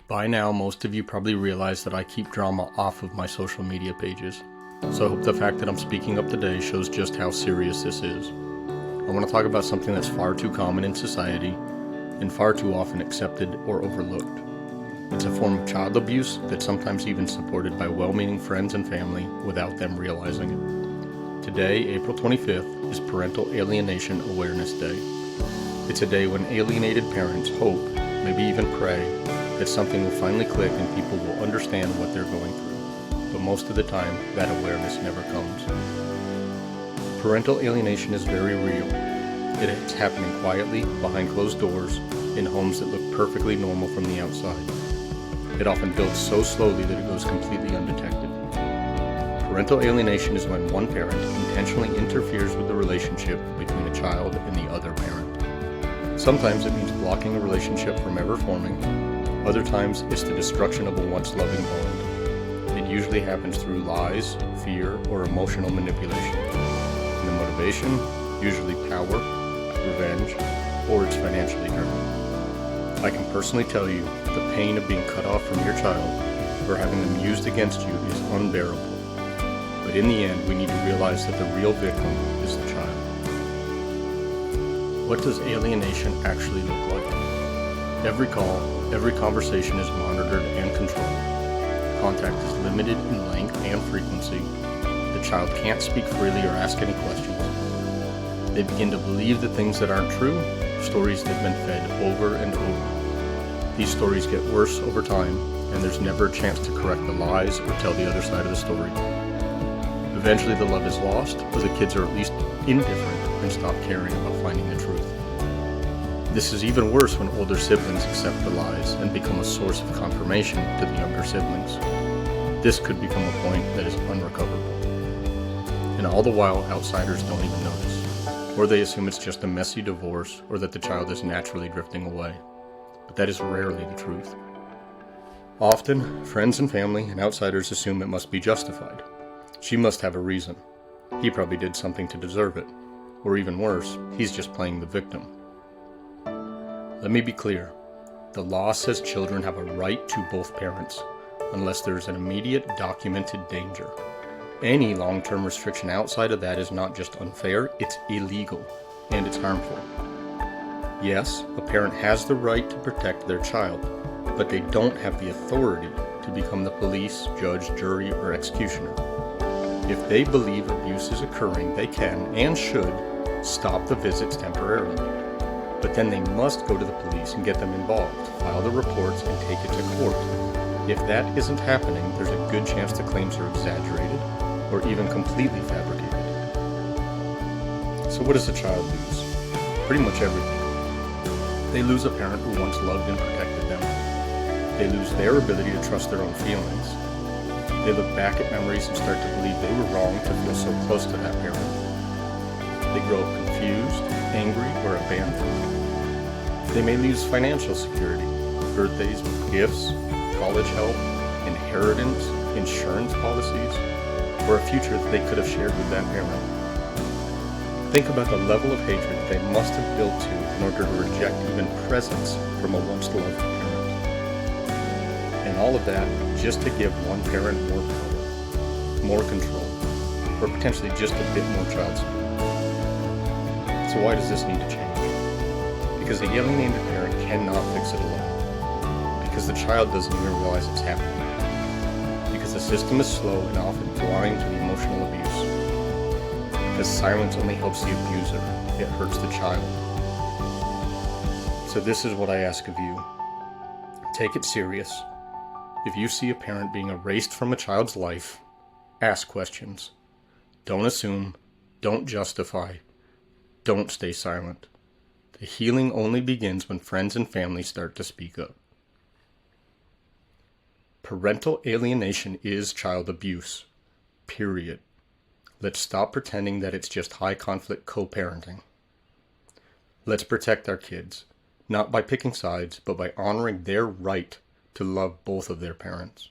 By now, most of you probably realize that I keep drama off of my social media pages, so I hope the fact that I'm speaking up today shows just how serious this is. I want to talk about something that's far too common in society and far too often accepted or overlooked. It's a form of child abuse that's sometimes even supported by well-meaning friends and family without them realizing it. Today, April 25th, is Parental Alienation Awareness Day. It's a day when alienated parents hope, maybe even pray, that something will finally click and people will understand what they're going through. But most of the time, that awareness never comes. Parental alienation is very real. It's happening quietly, behind closed doors, in homes that look perfectly normal from the outside. It often builds so slowly that it goes completely undetected. Parental alienation is when one parent intentionally interferes with the relationship between a child and the other parent. Sometimes it means blocking a relationship from ever forming. Other times, it's the destruction of a once loving bond. It usually happens through lies, fear, or emotional manipulation. And the motivation, usually power, revenge, or it's financially driven. I can personally tell you, the pain of being cut off from your child or having them used against you is unbearable. But in the end, we need to realize that the real victim is the child. What does alienation actually look like? Every call, every conversation is monitored and controlled. Contact is limited in length and frequency. The child can't speak freely or ask any questions. They begin to believe the things that aren't true, stories that have been fed over and over. These stories get worse over time, and there's never a chance to correct the lies or tell the other side of the story. Eventually the love is lost, or the kids are at least indifferent and stop caring about finding the truth. This is even worse when older siblings accept the lies and become a source of confirmation to the younger siblings. This could become a point that is unrecoverable. And all the while, outsiders don't even notice. Or they assume it's just a messy divorce or that the child is naturally drifting away. But that is rarely the truth. Often, friends and family and outsiders assume it must be justified. She must have a reason. He probably did something to deserve it. Or even worse, he's just playing the victim. Let me be clear. The law says children have a right to both parents, unless there is an immediate documented danger. Any long-term restriction outside of that is not just unfair, it's illegal, and it's harmful. Yes, a parent has the right to protect their child, but they don't have the authority to become the police, judge, jury, or executioner. If they believe abuse is occurring, they can, and should, stop the visits temporarily. But then they must go to the police and get them involved, file the reports, and take it to court. If that isn't happening, there's a good chance the claims are exaggerated or even completely fabricated. So what does a child lose? Pretty much everything. They lose a parent who once loved and protected them. They lose their ability to trust their own feelings. They look back at memories and start to believe they were wrong to feel so close to that parent. They grow up confused, angry, or abandoned. They may lose financial security, birthdays, gifts, college help, inheritance, insurance policies, or a future that they could have shared with that parent. Think about the level of hatred they must have built to in order to reject even presence from a once loved parent. And all of that just to give one parent more power, more control, or potentially just a bit more child support. So why does this need to change? Because the alienated parent cannot fix it alone. Because the child doesn't even realize it's happening. Because the system is slow and often blind to the emotional abuse. Because silence only helps the abuser, it hurts the child. So this is what I ask of you. Take it serious. If you see a parent being erased from a child's life, ask questions. Don't assume, don't justify, don't stay silent. The healing only begins when friends and family start to speak up. Parental alienation is child abuse. Period. Let's stop pretending that it's just high-conflict co-parenting. Let's protect our kids, not by picking sides, but by honoring their right to love both of their parents.